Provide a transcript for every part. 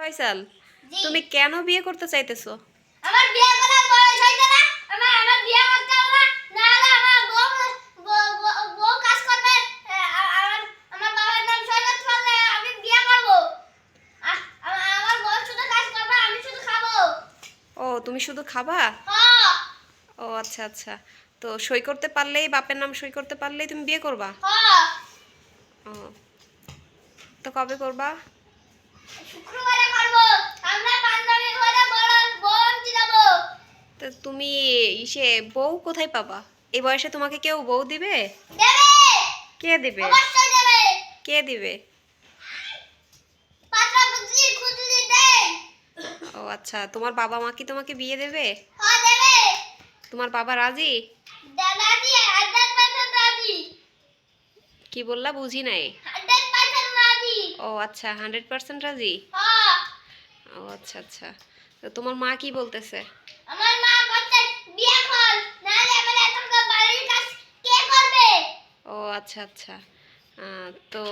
ফয়সাল, তুমি কেন বিয়ে করতে চাইতেছো? আমার বিয়ে করার বয়স হইছে না। আমার বিয়ে করতে হবে না। নাহলে আমার বউ কাজ করবে। আমার বাবার নাম সৈয়দ বললে আমি বিয়ে করব। আমার বউ শুধু কাজ করবে, আমি শুধু খাবো। ও, তুমি শুধু খাবা? হ্যাঁ ও আচ্ছা আচ্ছা। তো সই করতে পারলেই, বাপের নাম সই করতে পারলেই তুমি বিয়ে করবা? হ্যাঁ। ও, তো কবে করবা? শুক্রবারে করব। আমরা পাঞ্জাবি ঘরে বড় বোন যাব। তো তুমি বউ কোথায় পাবা? এই বয়সে তোমাকে কেউ বউ দিবে? দেবে। কে দিবে? অবশ্যই দেবে। কে দিবে? পাত্র বুঝি খুঁজলি দেই। ও আচ্ছা, তোমার বাবা মা কি তোমাকে বিয়ে দেবে? হ্যাঁ দেবে। তোমার বাবা রাজি? দাদাজি 100% রাজি। কি বললা, বুঝি নাই। 100% রাজি। ও আচ্ছা, 100% রাজি। হ্যাঁ। ও আচ্ছা আচ্ছা। তো তোমার মা কি বলতেছে? আমার মা বলছে বিয়ে কর, নাহলে আমার এত বাড়ির কাজ কে করবে? ও আচ্ছা আচ্ছা। তো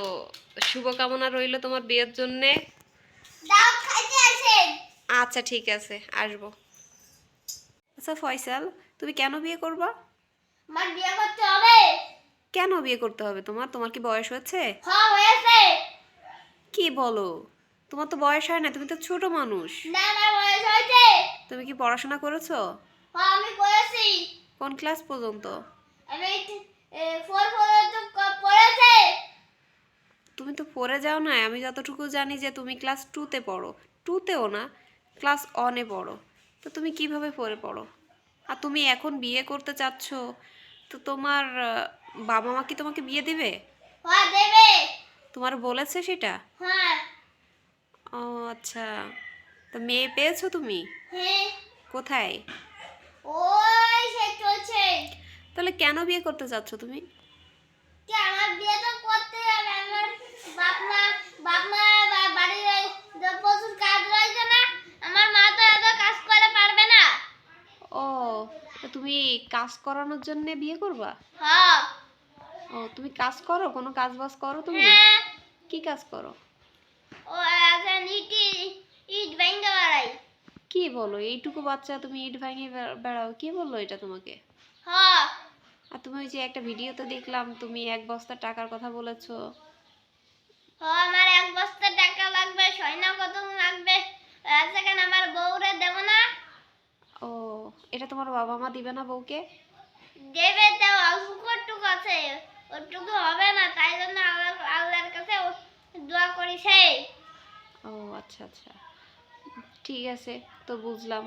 শুভকামনা রইল তোমার বিয়ের জন্যে। দাও খাইতে আসেন। আচ্ছা ঠিক আছে, আসবো। আচ্ছা ফয়সাল, তুমি কেন বিয়ে করবা? আমার বিয়ে করতে হবে। কেন বিয়ে করতে হবে তোমার? তোমার কি বয়স হয়েছে? হ্যাঁ হয়েছে। কি বলো, তোমার তো বয়স হয় না, তুমি তো ছোট মানুষ। না আমার বয়স হয়েছে। তুমি কি পড়াশোনা করেছো? হ্যাঁ আমি করেছি। কোন ক্লাস পর্যন্ত? আমি 4 পর্যন্ত পড়েছে। তুমি তো পড়ে যাও না, আমি যতটুকু জানি যে তুমি ক্লাস 2-তে পড়ো। 2-তেও না, ক্লাস 1-এ পড়ো। তো তুমি কিভাবে পড়ো? আর তুমি এখন বিয়ে করতে চাচ্ছ, তো তোমার বাবা মা কি তোমাকে বিয়ে দিবে? হ্যাঁ দেবে। তোমার বলেছে সেটা? হ্যাঁ। ও আচ্ছা। তো মেয়ে পেয়েছো তুমি? হ্যাঁ। কোথায়? ওই সে চলছে। তাহলে কেন বিয়ে করতে চাচ্ছ তুমি? কি আমার বিয়ে তো করতে হবে। আমার বাপ মা বাড়ির প্রচুর কাজ রয়েছে না। আমার মা তো এত কাজ করে পারবে না। ও, তো তুমি কাজ করানোর জন্য বিয়ে করবা? হ্যাঁ। ও, তুমি কাজ করো, কোনো কাজ বাজ করো তুমি? হ্যাঁ। কি কাজ করো? ও এখন ইট ভাঙতে বাড়াই। কি বলো, এইটুকু বাচ্চা তুমি ইট ভাঙিয়ে বেড়াও? কি বললো এটা তোমাকে? হ্যাঁ। আর তুমি ওই যে একটা ভিডিওতে দেখলাম, তুমি 1 বস্তা টাকার কথা বলেছো। হ্যাঁ আমার 1 বস্তা টাকা লাগবে, সয়না কত লাগবে। সেখানে আমার বউরে দেব না। ও, এটা তোমার বাবা মা দিবে না বউকে? দেবে তো অল্প কটুকু আছে, ওটুকু হবে না। তাই জন্য আল্লাহর কাছে দোয়া করি সেই। ও আচ্ছা আচ্ছা, ঠিক আছে, তো বুঝলাম।